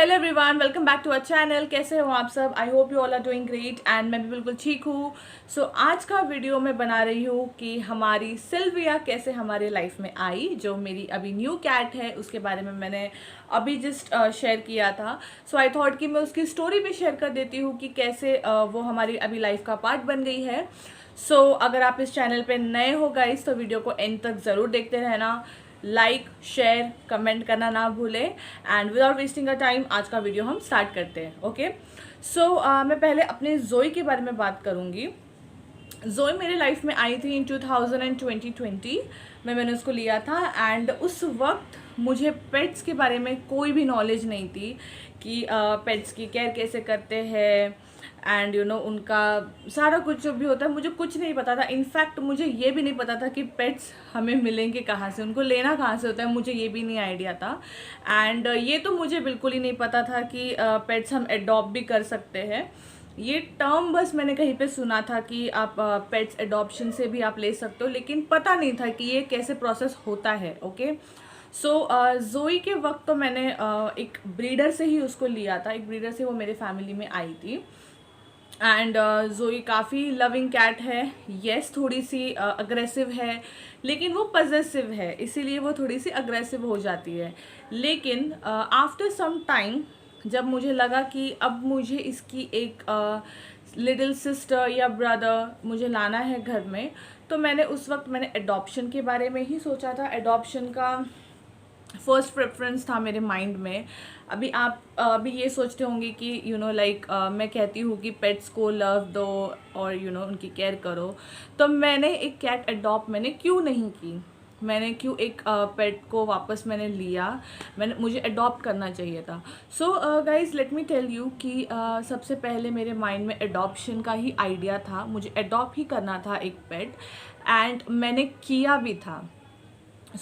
Hello everyone, welcome back to our channel. कैसे हो आप सब? I hope you all are doing great and मैं भी बिल्कुल ठीक हूँ। सो आज का वीडियो मैं बना रही हूँ कि हमारी सिल्विया कैसे हमारे लाइफ में आई। जो मेरी अभी न्यू कैट है उसके बारे में मैंने अभी जस्ट शेयर किया था। सो आई थॉट कि मैं उसकी स्टोरी भी शेयर कर देती हूँ कि कैसे वो हमारी अभी लाइफ का पार्ट बन गई है। अगर आप इस चैनल पे नए हो गाइस तो वीडियो को एंड तक ज़रूर देखते रहना। लाइक शेयर कमेंट करना ना भूलें and without wasting a time आज का वीडियो हम स्टार्ट करते हैं। ओके, मैं पहले अपने जोई के बारे में बात करूँगी। जोई मेरे लाइफ में आई थी इन 2020 में मैंने उसको लिया था एंड उस वक्त मुझे पेट्स के बारे में कोई भी नॉलेज नहीं थी कि पेट्स की केयर कैसे करते हैं एंड उनका सारा कुछ जो भी होता है मुझे कुछ नहीं पता था। इनफैक्ट मुझे ये भी नहीं पता था कि पेट्स हमें मिलेंगे कहाँ से, उनको लेना कहाँ से होता है, मुझे ये भी नहीं आइडिया था। एंड ये तो मुझे बिल्कुल ही नहीं पता था कि पेट्स हम एडॉप्ट भी कर सकते हैं। ये टर्म बस मैंने कहीं पे सुना था कि आप पेट्स एडॉप्शन से भी आप ले सकते हो, लेकिन पता नहीं था कि ये कैसे प्रोसेस होता है। ओके, जोई के वक्त तो मैंने एक ब्रीडर से ही उसको लिया था। एक ब्रीडर से वो मेरे फैमिली में आई थी एंड जोई काफ़ी लविंग कैट है। येस, थोड़ी सी अग्रेसिव है लेकिन वो पजेसिव है, इसीलिए वो थोड़ी सी अग्रेसिव हो जाती है। लेकिन आफ्टर सम टाइम जब मुझे लगा कि अब मुझे इसकी एक लिटिल सिस्टर या ब्रदर मुझे लाना है घर में, तो मैंने एडॉप्शन के बारे में ही सोचा था। एडॉप्शन का फर्स्ट प्रेफरेंस था मेरे माइंड में। अभी आप अभी ये सोचते होंगे कि मैं कहती हूँ कि पेट्स को लव दो और उनकी केयर करो, तो मैंने एक कैट अडॉप्ट मैंने क्यों नहीं की, मैंने क्यों एक पेट को वापस मैंने लिया, मुझे अडॉप्ट करना चाहिए था। Guys let me tell you कि सबसे पहले मेरे माइंड में अडॉप्शन का ही आइडिया था। मुझे अडॉप्ट ही करना था एक पेट एंड मैंने किया भी था।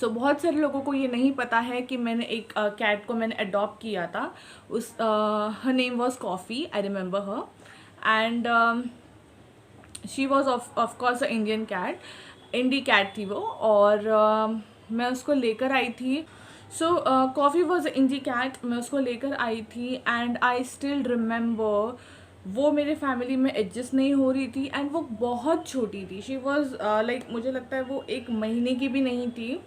बहुत सारे लोगों को ये नहीं पता है कि मैंने एक कैट को मैंने अडॉप्ट किया था। Her name was Coffee, I remember her and she was of course a Indian cat, indie cat थी वो। और मैं उसको लेकर आई थी। Coffee was a indie cat, मैं उसको लेकर आई थी एंड आई स्टिल रिमेंबर वो मेरे फैमिली में एडजस्ट नहीं हो रही थी एंड वो बहुत छोटी थी। शी वॉज मुझे लगता है वो 1 महीने की भी नहीं थी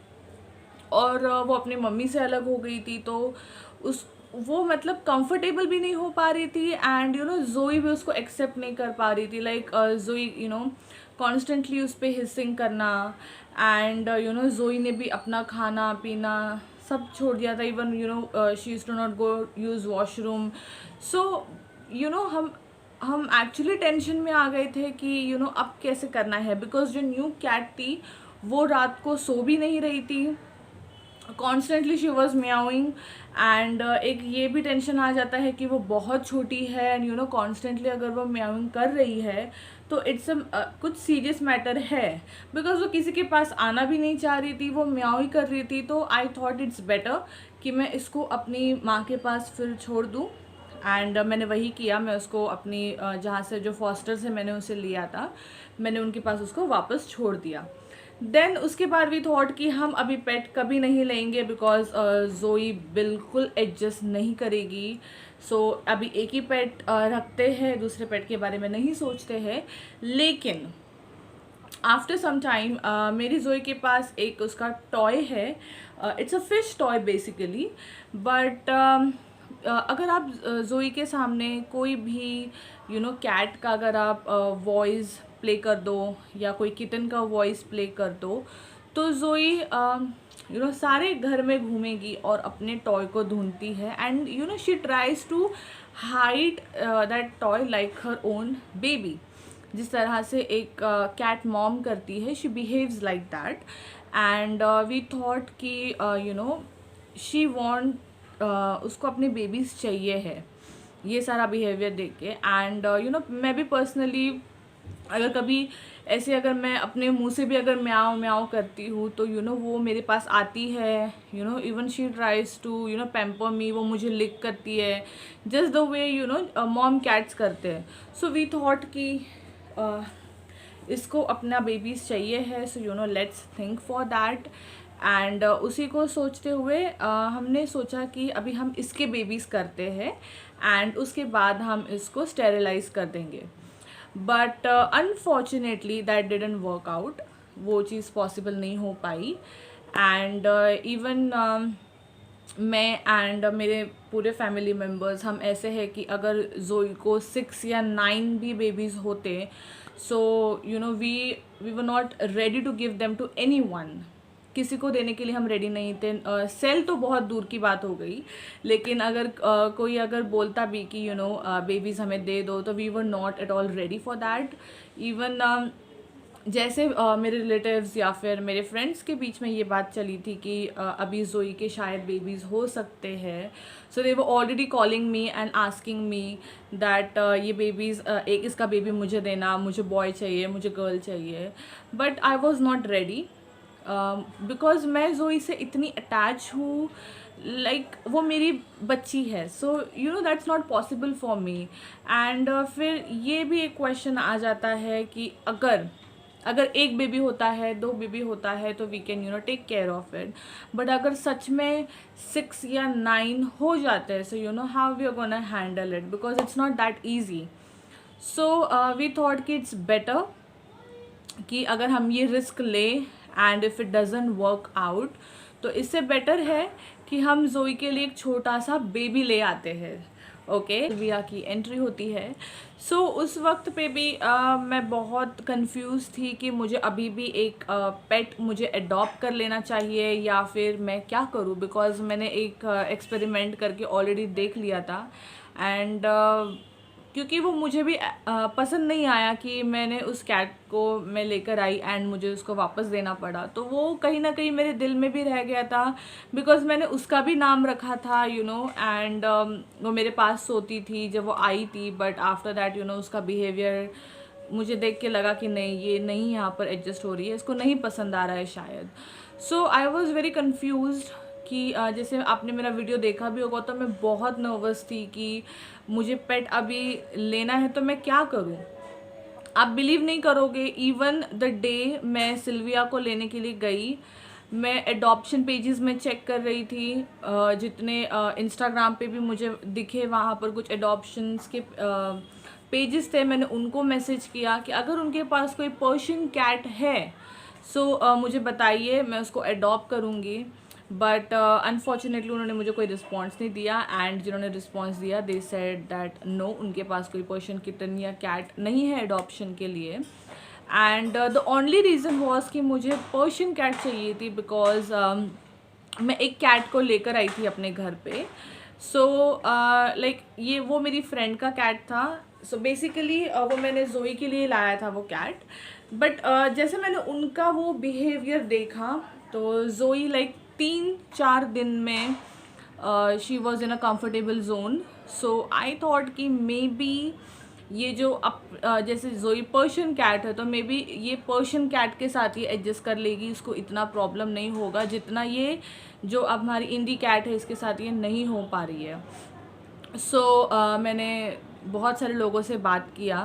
और वो अपनी मम्मी से अलग हो गई थी, तो उस वो मतलब कंफर्टेबल भी नहीं हो पा रही थी एंड जोई भी उसको एक्सेप्ट नहीं कर पा रही थी। जोई कॉन्स्टेंटली उस पर हिसिंग करना एंड जोई ने भी अपना खाना पीना सब छोड़ दिया था। Even she used to not go use washroom. So हम एक्चुअली टेंशन में आ गए थे कि अब कैसे करना है, बिकॉज जो न्यू कैट थी वो रात को सो भी नहीं रही थी, कॉन्स्टेंटली शी वॉज म्याउइंग एंड एक ये भी टेंशन आ जाता है कि वो बहुत छोटी है एंड कॉन्स्टेंटली अगर वो म्याउइंग कर रही है तो इट्स कुछ सीरियस मैटर है, बिकॉज वो किसी के पास आना भी नहीं चाह रही थी, वो म्याऊ ही कर रही थी। तो आई थॉट इट्स बेटर कि मैं इसको अपनी माँ के पास फिर छोड़ दूँ एंड मैंने वही किया। मैं उसको अपनी जहाँ से जो फॉस्टर से मैंने उसे लिया था, मैंने उनके पास उसको वापस छोड़ दिया। देन उसके बाद वी थॉट कि हम अभी पेट कभी नहीं लेंगे बिकॉज जोई बिल्कुल एडजस्ट नहीं करेगी। अभी एक ही पेट रखते हैं, दूसरे पेट के बारे में नहीं सोचते हैं। लेकिन आफ्टर सम टाइम मेरी जोई के पास एक उसका टॉय है। It's a fish toy basically, but अगर आप जोई के सामने कोई भी कैट का अगर आप वॉइस प्ले कर दो या कोई किटन का वॉइस प्ले कर दो तो जोई सारे घर में घूमेगी और अपने टॉय को ढूंढती है and she tries to hide that toy like her own baby. जिस तरह से एक कैट मॉम करती है, she behaves like that and we thought कि शी वॉन्ट उसको अपने बेबीज़ चाहिए है, ये सारा बिहेवियर देख के। एंड मैं भी पर्सनली अगर कभी ऐसे अगर मैं अपने मुंह से भी अगर म्याओ म्याओ करती हूँ तो वो मेरे पास आती है, even she tries to pamper me, वो मुझे लिक करती है just the way mom cats करते हैं। सो वी थॉट कि इसको अपना बेबीज़ चाहिए है, so let's think for that and उसी को सोचते हुए हमने सोचा कि अभी हम इसके बेबीज़ करते हैं एंड उसके बाद हम इसको स्टेरिलाइज कर देंगे। But unfortunately that didn't work out, वो चीज़ पॉसिबल नहीं हो पाई। एंड इवन मैं एंड मेरे पूरे फैमिली मेम्बर्स हम ऐसे हैं कि अगर जोई को 6 या 9 भी बेबीज़ होते, so you know we were not ready to give them to anyone. किसी को देने के लिए हम रेडी नहीं थे। सेल तो बहुत दूर की बात हो गई, लेकिन अगर कोई अगर बोलता भी कि यू नो बेबीज़ हमें दे दो, तो we were not at all ready for that. Even जैसे मेरे रिलेटिव्स या फिर मेरे फ्रेंड्स के बीच में ये बात चली थी कि अभी जोई के शायद बेबीज़ हो सकते हैं, so they were already calling me and asking me that ये बेबीज़ एक इसका बेबी मुझे देना, मुझे बॉय चाहिए, मुझे गर्ल चाहिए। But I was not ready because मैं जोई से इतनी अटैच हूँ, लाइक वो मेरी बच्ची है। सो you no that's not possible for me. And फिर ये भी एक क्वेश्चन आ जाता है कि अगर एक बेबी होता है, 2 बेबी होता है, तो we can you know take care of it. But अगर सच में 6 या 9 हो जाते हैं, so you know how we are gonna handle it, because it's not that easy. So we thought कि इट्स बेटर कि अगर हम ये रिस्क लें and if it doesn't work out, तो इससे बेटर है कि हम जोई के लिए एक छोटा सा बेबी ले आते हैं। ओके, सिल्विया की एंट्री होती है। सो उस वक्त पे भी मैं बहुत कंफ्यूज थी कि मुझे अभी भी एक पेट मुझे अडॉप्ट कर लेना चाहिए या फिर मैं क्या करूँ, बिकॉज मैंने एक एक्सपेरिमेंट करके ऑलरेडी देख लिया था। एंड क्योंकि वो मुझे भी पसंद नहीं आया कि मैंने उस कैट को मैं लेकर आई एंड मुझे उसको वापस देना पड़ा, तो वो कहीं ना कहीं मेरे दिल में भी रह गया था, बिकॉज मैंने उसका भी नाम रखा था यू नो। एंड वो मेरे पास सोती थी जब वो आई थी, but after that you know उसका बिहेवियर मुझे देख के लगा कि नहीं, ये नहीं यहाँ पर एडजस्ट हो रही है, इसको नहीं पसंद आ रहा है शायद। सो आई वॉज़ वेरी कन्फ्यूज्ड कि जैसे आपने मेरा वीडियो देखा भी होगा, तो मैं बहुत नर्वस थी कि मुझे पेट अभी लेना है तो मैं क्या करूं। आप बिलीव नहीं करोगे, इवन द डे मैं सिल्विया को लेने के लिए गई, मैं एडॉप्शन पेजेस में चेक कर रही थी, जितने इंस्टाग्राम पे भी मुझे दिखे वहाँ पर कुछ एडॉप्शंस के पेजेस थे, मैंने उनको मैसेज किया कि अगर उनके पास कोई पर्शियन कैट है सो मुझे बताइए, मैं उसको अडॉप्ट करूँगी। बट अनफॉर्चुनेटली उन्होंने मुझे कोई रिस्पॉन्स नहीं दिया। एंड जिन्होंने रिस्पॉन्स दिया दे सेड दैट नो, उनके पास कोई पर्शियन किटन या कैट नहीं है एडॉप्शन के लिए। And the only reason was कि मुझे पर्शियन कैट चाहिए थी, बिकॉज मैं एक कैट को लेकर आई थी अपने घर पे। सो लाइक ये वो मेरी फ्रेंड का कैट था। सो बेसिकली वो मैंने जोई के लिए लाया था वो कैट। बट जैसे मैंने उनका वो बिहेवियर देखा, तो जोई लाइक 3-4 दिन में she was in a comfortable zone. So I thought कि मे बी ये जो जैसे जोई पर्शियन कैट है, तो मे बी ये पर्शियन कैट के साथ ही एडजस्ट कर लेगी, इसको इतना प्रॉब्लम नहीं होगा जितना ये जो अब हमारी इंडी कैट है इसके साथ ये नहीं हो पा रही है। सो मैंने बहुत सारे लोगों से बात किया।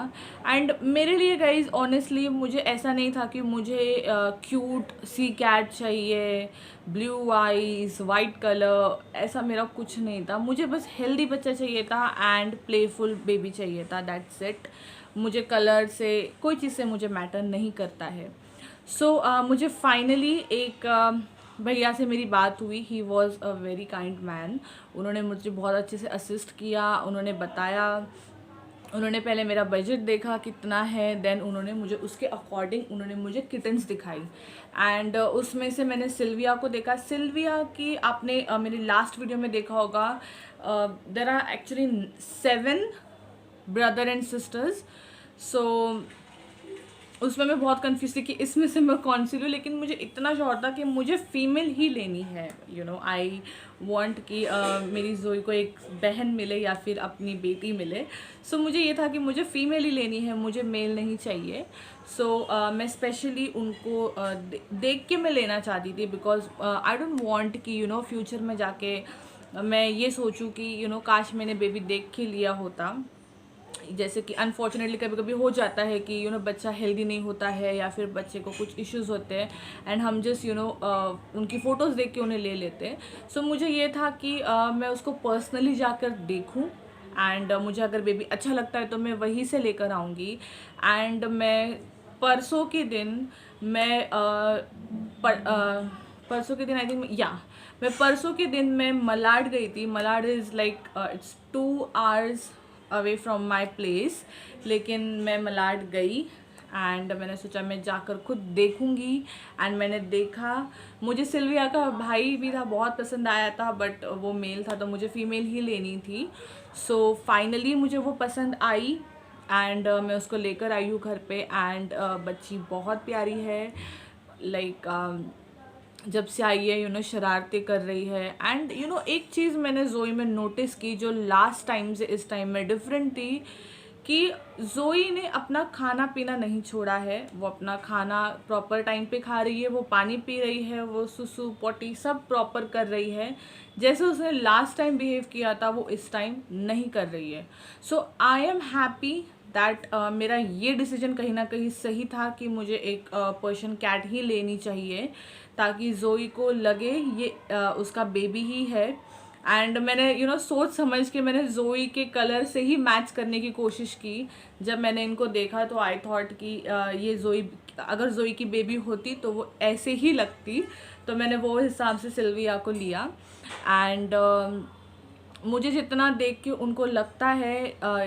एंड मेरे लिए गाइज ऑनेस्टली मुझे ऐसा नहीं था कि मुझे क्यूट सी कैट चाहिए, ब्लू आईज, वाइट कलर, ऐसा मेरा कुछ नहीं था। मुझे बस हेल्दी बच्चा चाहिए था एंड प्लेफुल बेबी चाहिए था, दैट्स इट। मुझे कलर से कोई चीज़ से मुझे मैटर नहीं करता है। सो मुझे फाइनली एक भैया से मेरी बात हुई। He was a very kind man. उन्होंने मुझे बहुत अच्छे से असिस्ट किया, उन्होंने बताया, उन्होंने पहले मेरा बजट देखा कितना है, देन उन्होंने मुझे उसके अकॉर्डिंग उन्होंने मुझे किटन्स दिखाई। एंड उसमें से मैंने सिल्विया को देखा। सिल्विया की आपने मेरी लास्ट वीडियो में देखा होगा, there are actually 7 brother and sisters. So उसमें मैं बहुत कंफ्यूज थी कि इसमें से मैं कौन सी लूँ, लेकिन मुझे इतना श्योर था कि मुझे फ़ीमेल ही लेनी है। यू नो आई वांट कि मेरी जोई को एक बहन मिले या फिर अपनी बेटी मिले। सो मुझे ये था कि मुझे फ़ीमेल ही लेनी है, मुझे मेल नहीं चाहिए। सो मैं स्पेशली उनको देख के मैं लेना चाहती थी, बिकॉज आई डोंट वांट कि यू नो फ्यूचर में जाके मैं ये सोचूं कि यू नो काश मैंने बेबी देख के लिया होता। जैसे कि अनफॉर्चुनेटली कभी कभी हो जाता है कि बच्चा हेल्दी नहीं होता है या फिर बच्चे को कुछ इश्यूज होते हैं एंड हम जस्ट उनकी फ़ोटोज़ देख के उन्हें ले लेते हैं. सो मुझे ये था कि मैं उसको पर्सनली जाकर देखूं एंड मुझे अगर बेबी अच्छा लगता है तो मैं वहीं से लेकर आऊँगी. एंड मैं परसों के दिन मैं परसों के दिन आई थिंक मैं परसों के दिन मैं मलाड गई थी. Malad is like it's 2 hours away from my place, लेकिन मैं मलाड गई एंड मैंने सोचा मैं जाकर खुद देखूंगी. एंड मैंने देखा, मुझे सिल्विया का भाई भी था, बहुत पसंद आया था, बट वो मेल था तो मुझे फ़ीमेल ही लेनी थी. सो फाइनली मुझे वो पसंद आई एंड मैं उसको लेकर आई हूँ घर पे. एंड बच्ची बहुत प्यारी है, लाइक जब से आई है शरारतें कर रही है. एंड एक चीज़ मैंने जोई में नोटिस की जो लास्ट टाइम से इस टाइम में डिफरेंट थी, कि जोई ने अपना खाना पीना नहीं छोड़ा है. वो अपना खाना प्रॉपर टाइम पे खा रही है, वो पानी पी रही है, वो सुसु पोटी सब प्रॉपर कर रही है. जैसे उसने लास्ट टाइम बिहेव किया था वो इस टाइम नहीं कर रही है. सो आई एम हैप्पी दैट मेरा ये डिसीजन कहीं ना कहीं सही था कि मुझे एक पर्शियन कैट ही लेनी चाहिए, ताकि जोई को लगे ये उसका बेबी ही है. एंड मैंने सोच समझ के मैंने जोई के कलर से ही मैच करने की कोशिश की. जब मैंने इनको देखा तो आई थॉट कि ये जोई, अगर जोई की बेबी होती तो वो ऐसे ही लगती. तो मैंने वो हिसाब से सिल्विया को लिया. एंड मुझे जितना देख के उनको लगता है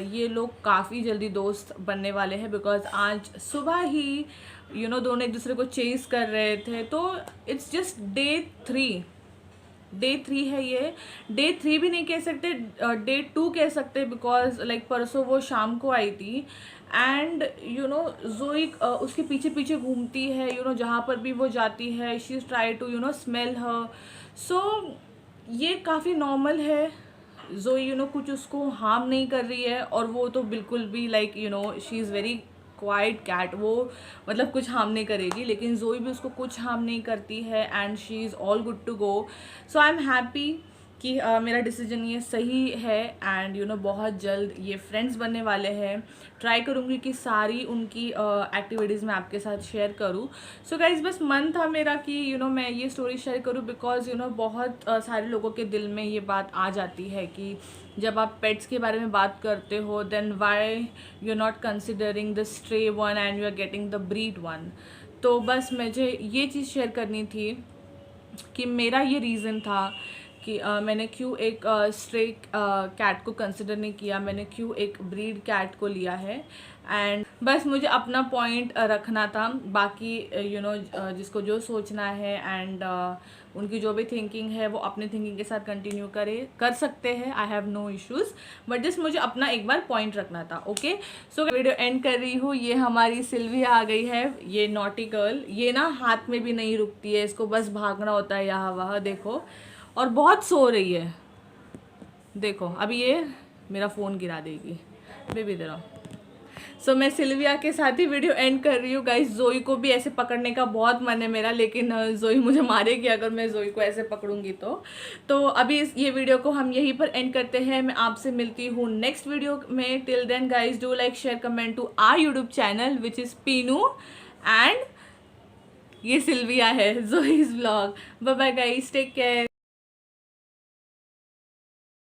ये लोग काफ़ी जल्दी दोस्त बनने वाले हैं, बिकॉज आज सुबह ही दोनों एक दूसरे को चेस कर रहे थे. तो इट्स जस्ट डे 3 है ये. डे 3 भी नहीं कह सकते, डे 2 कह सकते, बिकॉज लाइक परसों वो शाम को आई थी. एंड जोई उसके पीछे पीछे घूमती है, जहाँ पर भी वो जाती है शी ट्राई टू स्मेल हर. सो ये काफ़ी नॉर्मल है. जोई कुछ उसको हार्म नहीं कर रही है, और वो तो बिल्कुल भी like she is very quiet cat. वो मतलब कुछ हार्म नहीं करेगी, लेकिन जोई भी उसको कुछ हार्म नहीं करती है and she is all good to go. So I am happy कि मेरा डिसीजन ये सही है. एंड बहुत जल्द ये फ्रेंड्स बनने वाले हैं. ट्राई करूँगी कि सारी उनकी एक्टिविटीज़ मैं आपके साथ शेयर करूँ. सो गाइज बस मन था मेरा कि मैं ये स्टोरी शेयर करूँ, बिकॉज बहुत सारे लोगों के दिल में ये बात आ जाती है कि जब आप पेट्स के बारे में बात करते हो, then why you are not considering the stray one and you are getting the breed one. तो बस मुझे ये चीज़ शेयर करनी थी कि मेरा ये रीज़न था कि मैंने क्यों एक स्ट्रे कैट को कंसिडर नहीं किया, मैंने क्यों एक ब्रीड कैट को लिया है. एंड बस मुझे अपना पॉइंट रखना था. बाकी जिसको जो सोचना है एंड उनकी जो भी थिंकिंग है वो अपने थिंकिंग के साथ कंटिन्यू कर सकते हैं. I have no issues, but just मुझे अपना एक बार पॉइंट रखना था. ओके, सो वीडियो एंड कर रही हूँ. ये हमारी सिल्विया आ गई है, ये नॉटी गर्ल. ये ना हाथ में भी नहीं रुकती है, इसको बस भागना होता है यहाँ वहाँ. देखो, और बहुत सो रही है. देखो अभी ये मेरा फ़ोन गिरा देगी. बेबी दे रहा हूँ. सो मैं सिल्विया के साथ ही वीडियो एंड कर रही हूँ गाइस. जोई को भी ऐसे पकड़ने का बहुत मन है मेरा, लेकिन जोई मुझे मारेगी अगर मैं जोई को ऐसे पकड़ूंगी तो अभी ये वीडियो को हम यहीं पर एंड करते हैं. मैं आपसे मिलती हूँ नेक्स्ट वीडियो में. Till then guys do like share comment to our YouTube channel which is Pinu, and ये सिल्विया है, Joey's vlog. Bye bye guys, take care.